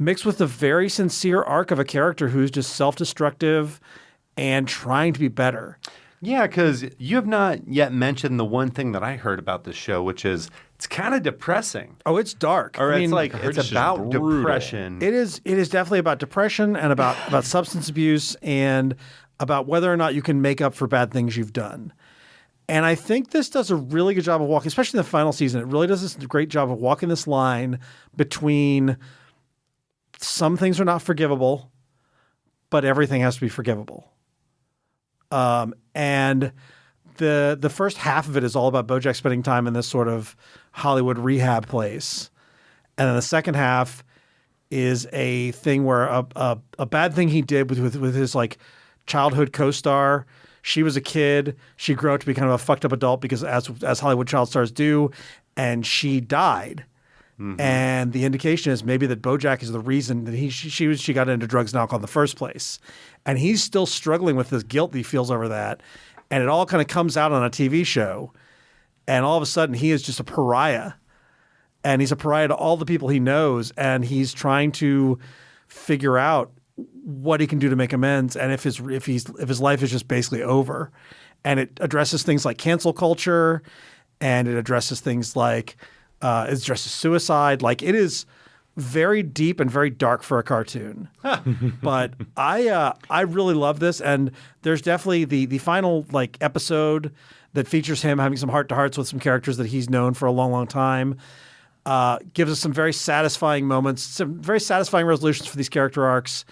mixed with the very sincere arc of a character who's just self-destructive and trying to be better. Yeah, because you have not yet mentioned the one thing that I heard about this show, which is it's kind of depressing. Oh, it's dark. Or I it's mean, like heard it's it's just about brutal. depression. It is definitely about depression and about substance abuse and about whether or not you can make up for bad things you've done. And I think this does a really good job of walking, especially in the final season. It really does this great job of walking this line between some things are not forgivable, but everything has to be forgivable. And the first half of it is all about Bojack spending time in this sort of Hollywood rehab place. And then the second half is a thing where a bad thing he did with his like childhood co-star. She was a kid. She grew up to be kind of a fucked up adult because as Hollywood child stars do, and she died. Mm-hmm. And the indication is maybe that Bojack is the reason that she got into drugs and alcohol in the first place. And he's still struggling with this guilt that he feels over that. And it all kind of comes out on a TV show. And all of a sudden he is just a pariah. And he's a pariah to all the people he knows. And he's trying to figure out what he can do to make amends, and if his life is just basically over. And it addresses things like cancel culture, and it addresses things like it addresses suicide. Like, it is very deep and very dark for a cartoon. But I really love this, and there's definitely the final like episode that features him having some heart-to-hearts with some characters that he's known for a long, long time. Gives us some very satisfying moments, some very satisfying resolutions for these character arcs,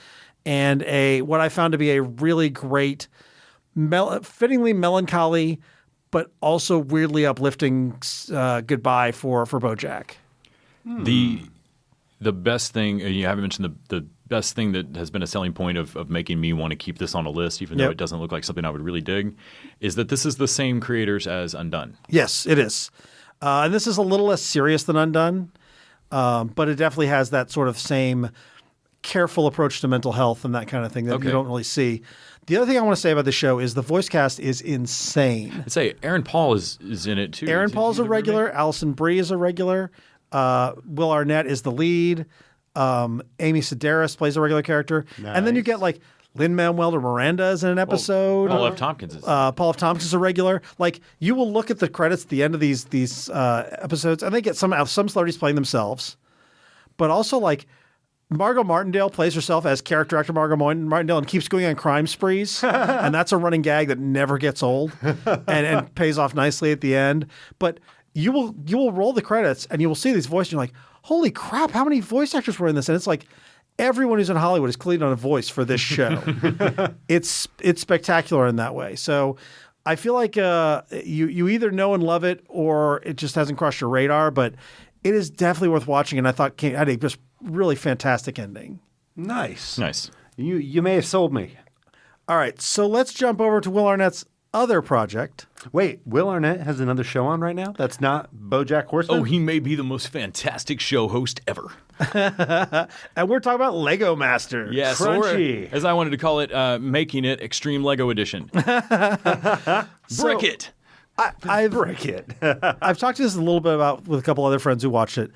and what I found to be a really great, fittingly melancholy, but also weirdly uplifting goodbye for Bojack. The best thing, you haven't mentioned the best thing that has been a selling point of making me want to keep this on a list, even though it doesn't look like something I would really dig, is that this is the same creators as Undone. Yes, it is. And this is a little less serious than Undone, but it definitely has that sort of same careful approach to mental health and that kind of thing that you don't really see. The other thing I want to say about the show is the voice cast is insane. I'd say Aaron Paul is in it too. Aaron Paul's a regular. Alison Brie is a regular. Will Arnett is the lead. Amy Sedaris plays a regular character. Nice. And then you get like Lin-Manuel Miranda is in an episode. Paul F. Tompkins is. Paul F. Tompkins is a regular. Like you will look at the credits at the end of these episodes, and they get some celebrities playing themselves, but also like Margot Martindale plays herself as character actor Margot Martindale and keeps going on crime sprees, and that's a running gag that never gets old and pays off nicely at the end. But you will roll the credits and you will see these voices. And you're like, holy crap! How many voice actors were in this? And it's like everyone who's in Hollywood is clearly on a voice for this show. It's spectacular in that way. So I feel like you either know and love it or it just hasn't crossed your radar. But it is definitely worth watching. And I thought it had a just really fantastic ending. Nice. You may have sold me. All right, so let's jump over to Will Arnett's other project. Wait, Will Arnett has another show on right now? That's not Bojack Horseman? Oh, he may be the most fantastic show host ever. And we're talking about Lego Masters. Yes, Crunchy. or as I wanted to call it, Making It Extreme Lego Edition. Brick it. I've talked to this a little bit about with a couple other friends who watched it.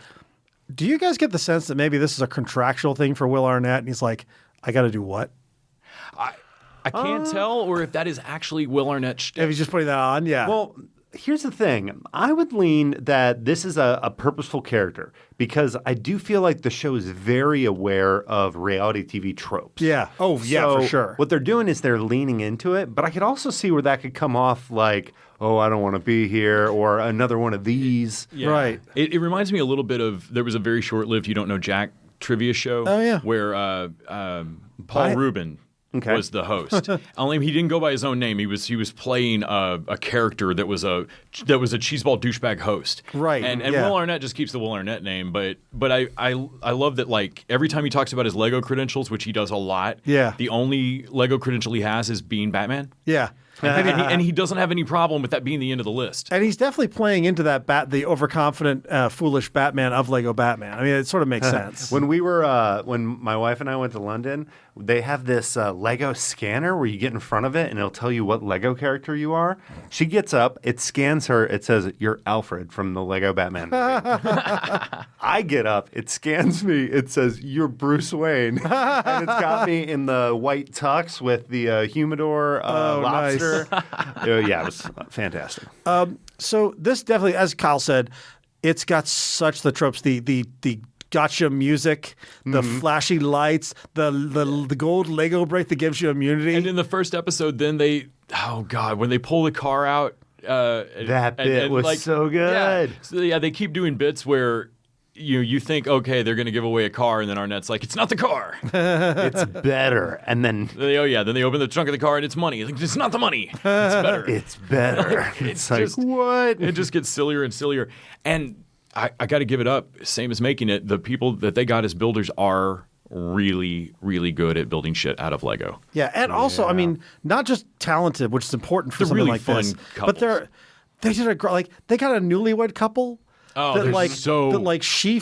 Do you guys get the sense that maybe this is a contractual thing for Will Arnett and he's like, I got to do what? I can't tell, or if that is actually Will Arnett shtick. If he's just putting that on, yeah. Well, here's the thing. I would lean that this is a purposeful character because I do feel like the show is very aware of reality TV tropes. Yeah. Oh, yeah, So for sure. What they're doing is they're leaning into it, but I could also see where that could come off like, oh, I don't want to be here, or another one of these. Yeah. Right. It reminds me a little bit of, there was a very short-lived You Don't Know Jack trivia show. Oh, yeah. Where Paul Rubin was the host. Only he didn't go by his own name. He was playing a character that was a cheeseball douchebag host. Right. And Will Arnett just keeps the Will Arnett name, but I love that, like, every time he talks about his Lego credentials, which he does a lot, the only Lego credential he has is being Batman. Yeah. And he doesn't have any problem with that being the end of the list. And he's definitely playing into that the overconfident, foolish Batman of Lego Batman. I mean, it sort of makes sense. When we were, when my wife and I went to London, they have this Lego scanner where you get in front of it and it'll tell you what Lego character you are. She gets up, it scans her, it says, "You're Alfred from the Lego Batman movie." I get up, it scans me, it says, "You're Bruce Wayne." And it's got me in the white tux with the humidor lobster. Nice. Yeah, it was fantastic. So this definitely, as Kyle said, it's got such the tropes, the gotcha music, the flashy lights, the gold Lego brick that gives you immunity. And in the first episode, then when they pull the car out, that bit was so good. They keep doing bits where you think, okay, they're going to give away a car, and then Arnett's like, it's not the car. It's better. And then then they open the trunk of the car and it's money. Like, it's not the money. It's better. It's better. It's like, just, what? It just gets sillier and sillier. And I got to give it up. Same as Making It. The people that they got as builders are really, really good at building shit out of Lego. Yeah, and also, I mean, not just talented, which is important for They're something really like fun this, couples. but they got a newlywed couple. Oh, that they're like so... that like she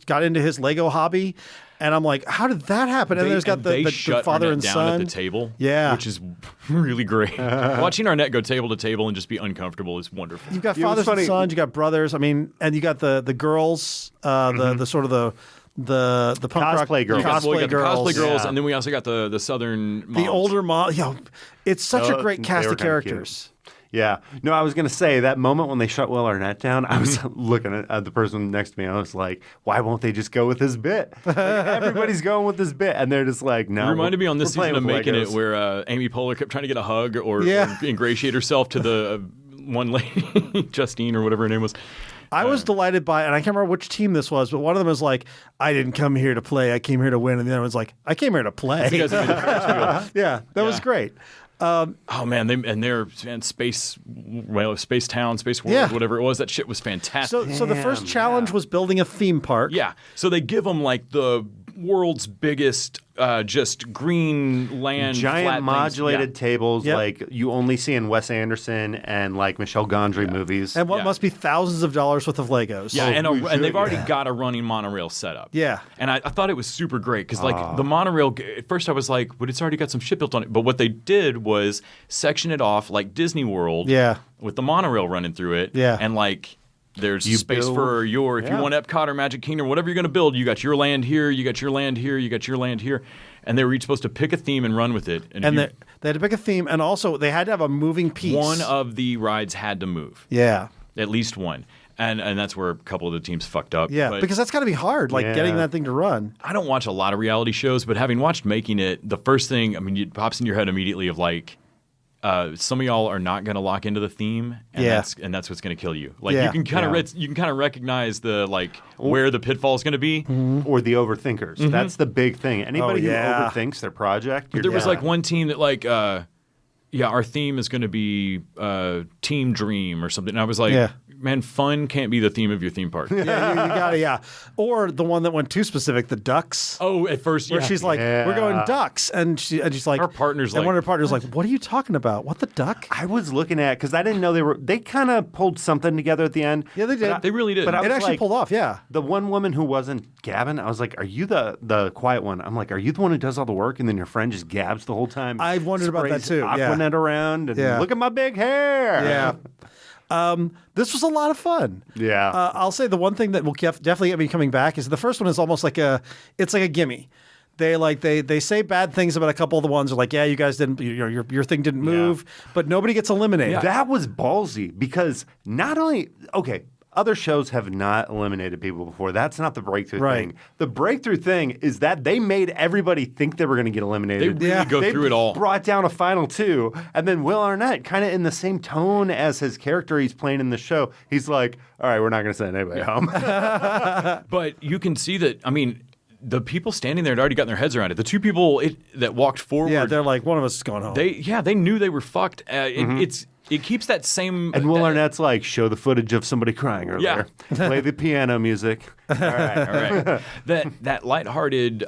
got into his Lego hobby, and I'm like, how did that happen? And there's got the father Arnett and down son at the table, which is really great. Watching Arnett go table to table and just be uncomfortable is wonderful. You've got fathers and sons, you got brothers. I mean, and you got the girls, the sort of the punk cosplay girls. Cosplay girls, and then we also got the southern moms. The older mom. It's such a great cast of characters. Yeah. No, I was going to say that moment when they shut Will Arnett down, I was looking at the person next to me. I was like, why won't they just go with his bit? Like, everybody's going with this bit. And they're just like, no. It reminded me on this season of Making Legos. It where Amy Poehler kept trying to get a hug or ingratiate herself to the one lady, Justine or whatever her name was. I was delighted by, and I can't remember which team this was, but one of them was like, I didn't come here to play, I came here to win. And the other one's like, I came here to play. Yeah, that was great. Oh man, space town, space world, whatever it was. That shit was fantastic. So the first challenge was building a theme park. Yeah. So they give them like the world's biggest just green land, giant flat modulated tables like you only see in Wes Anderson and like Michel Gondry movies. And what must be thousands of dollars worth of Legos. Yeah, and they've already got a running monorail set up. Yeah. And I thought it was super great because like the monorail, at first I was like, but it's already got some shit built on it. But what they did was section it off like Disney World with the monorail running through it. Yeah. And like there's space for if you want Epcot or Magic Kingdom, whatever you're going to build, you got your land here, you got your land here, you got your land here. And they were each supposed to pick a theme and run with it. And they had to pick a theme, and also they had to have a moving piece. One of the rides had to move. Yeah. At least one. And that's where a couple of the teams fucked up. Yeah, because that's got to be hard, like getting that thing to run. I don't watch a lot of reality shows, but having watched Making It, the first thing, I mean, it pops in your head immediately of like, some of y'all are not going to lock into the theme, and that's what's going to kill you. Like you can kind of recognize the like where the pitfall is going to be, or the overthinkers. That's the big thing. Anybody who overthinks their project. There was like one team that like, our theme is going to be Team Dream or something. And I was like, man, fun can't be the theme of your theme park. You gotta, Or the one that went too specific, the ducks. Oh, at first, where she's like, we're going ducks, and she's like, her partner's and one of her partners like, what are you talking about? What the duck? I was looking at because I didn't know they kind of pulled something together at the end. Yeah, they did. They really did. But it actually pulled off. Yeah. The one woman who wasn't gabbing, I was like, are you the quiet one? I'm like, are you the one who does all the work, and then your friend just gabs the whole time? I wondered about that too. Aquanet around and look at my big hair. Yeah. This was a lot of fun. Yeah. I'll say the one thing that will definitely get me coming back is the first one is almost like it's like a gimme. They say bad things about a couple of the ones. Are like, yeah, you guys didn't, your thing didn't move, but nobody gets eliminated. That was ballsy because not only other shows have not eliminated people before. That's not the breakthrough thing. The breakthrough thing is that they made everybody think they were going to get eliminated. They really go through it all. Brought down a final two, and then Will Arnett, kind of in the same tone as his character he's playing in the show, he's like, all right, we're not going to send anybody home. But you can see that, I mean, the people standing there had already gotten their heads around it. The two people that walked forward. They're like, one of us is going home. They knew they were fucked. It keeps that same... And Will Arnett's like, show the footage of somebody crying earlier. Play the piano music. All right. That lighthearted...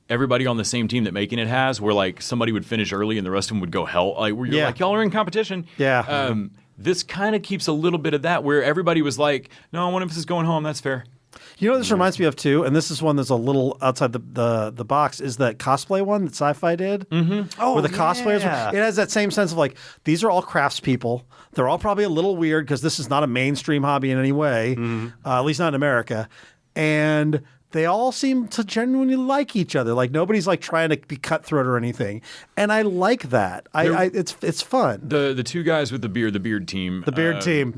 everybody on the same team that Making It has, where like somebody would finish early and the rest of them would go hell. Like where you're like, y'all are in competition. Yeah. This kind of keeps a little bit of that, where everybody was like, no, one of us is going home. That's fair. You know what this reminds me of too, and this is one that's a little outside the box, is that cosplay one that Sci-Fi did. Mm-hmm. Where the cosplayers, it has that same sense of like, these are all craftspeople. They're all probably a little weird because this is not a mainstream hobby in any way, at least not in America. And they all seem to genuinely like each other. Like nobody's like trying to be cutthroat or anything. And I like that. It's fun. The two guys with the beard team. The beard team.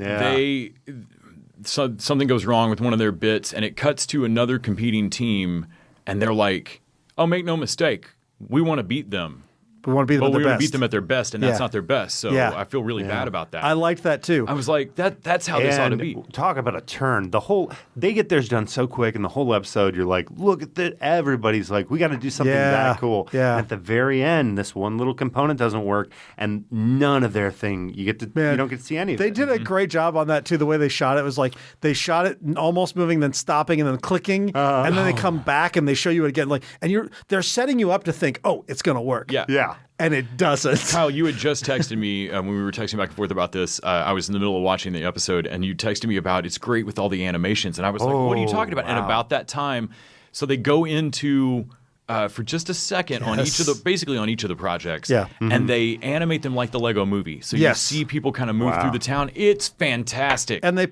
Something goes wrong with one of their bits, and it cuts to another competing team, and they're like, "Oh, make no mistake, we want to beat them. We want to beat them at their best. We want to beat them at their best, and that's not their best." So I feel really bad about that. I liked that too. I was like, that's how this ought to be. Talk about a turn. They get theirs done so quick, and the whole episode, you're like, look at that. Everybody's like, we got to do something that cool. Yeah. At the very end, this one little component doesn't work, and none of their thing. You don't get to see any of it. They did a great job on that too. The way they shot it was like they shot it almost moving, then stopping, and then clicking, and then they come back and they show you it again. Like, and they're setting you up to think, oh, it's gonna work. Yeah. And it doesn't. Kyle, you had just texted me when we were texting back and forth about this. I was in the middle of watching the episode, and you texted me about it's great with all the animations. And I was like, what are you talking about? Wow. And about that time, so they go into, for just a second, on each of the projects. Yeah. Mm-hmm. And they animate them like the Lego movie. So you see people kind of move through the town. It's fantastic. And they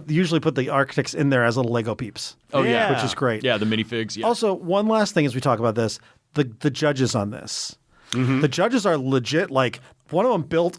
usually put the architects in there as little Lego peeps. Oh, yeah. Which is great. Yeah, the minifigs. Yeah. Also, one last thing as we talk about this, the judges on this. Mm-hmm. The judges are legit. Like one of them builds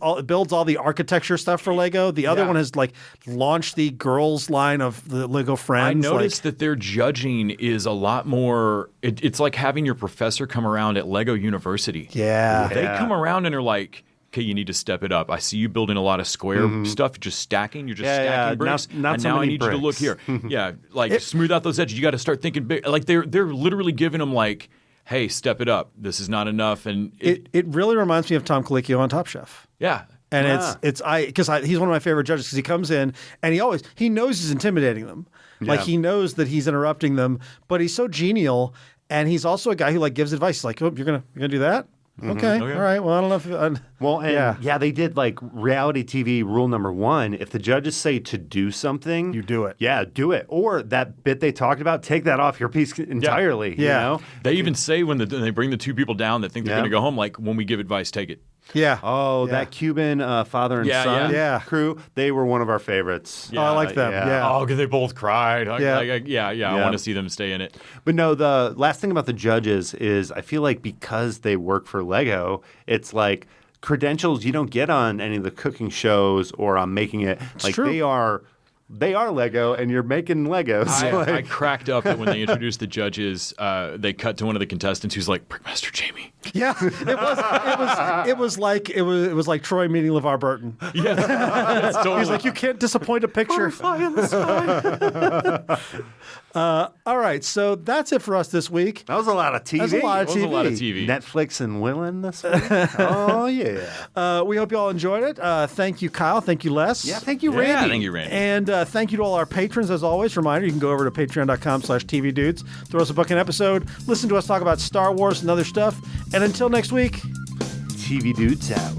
all the architecture stuff for Lego. The other one has like launched the girls line of the Lego Friends. I noticed that their judging is a lot more. It's like having your professor come around at Lego University. Yeah, they come around and are like, okay, you need to step it up. I see you building a lot of square stuff. You're just stacking. You're just stacking bricks. Not and so now many I need bricks. you to look here. Smooth out those edges. You got to start thinking big. Like they're literally giving them like hey, step it up. This is not enough. And It really reminds me of Tom Colicchio on Top Chef. yeah. And he's one of my favorite judges because he comes in and he knows he's intimidating them. Like he knows that he's interrupting them, but he's so genial. And he's also a guy who like gives advice. He's like, oh, you're gonna do that? Okay. All right. Well, I don't know if they did like reality TV rule number 1. If the judges say to do something, you do it. Yeah, do it. Or that bit they talked about, take that off your piece entirely. Yeah. You know? They even say when they bring the 2 people down that think they're going to go home, like, when we give advice, take it. Yeah. Oh, that Cuban father and son crew, they were one of our favorites. Yeah, I like them. Yeah. Oh, because they both cried. Yeah. I want to see them stay in it. But no, the last thing about the judges is I feel like because they work for Lego, it's like credentials you don't get on any of the cooking shows or on making it. It's like true. they are Lego, and you're making Legos. I cracked up that when they introduced the judges, they cut to one of the contestants who's like, Brickmaster Jamie. Yeah, it was like Troy meeting LeVar Burton. Yeah, totally. He's like, you can't disappoint a picture. All right, so that's it for us this week. That was a lot of TV. That's a lot of TV. Netflix and Willen this week. Oh yeah. We hope you all enjoyed it. Thank you, Kyle. Thank you, Les. Yeah, thank you, Randy. Yeah, thank you, Randy. And thank you to all our patrons, as always. Reminder, you can go over to patreon.com/tvdudes, throw us a book an episode, listen to us talk about Star Wars and other stuff. And until next week, TV Dudes out.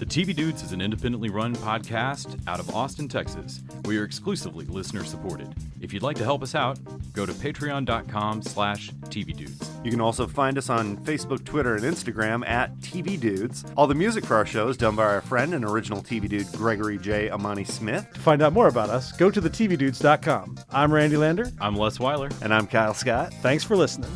TV Dudes is an independently run podcast out of Austin, Texas. We are exclusively listener supported. If you'd like to help us out, go to patreon.com/tvdudes. You can also find us on Facebook, Twitter, and Instagram at TV Dudes. All the music for our show is done by our friend and original TV dude, Gregory J. Amani Smith. to find out more about us, go to thetvdudes.com. I'm Randy Lander. I'm Les Weiler. And I'm Kyle Scott. Thanks for listening.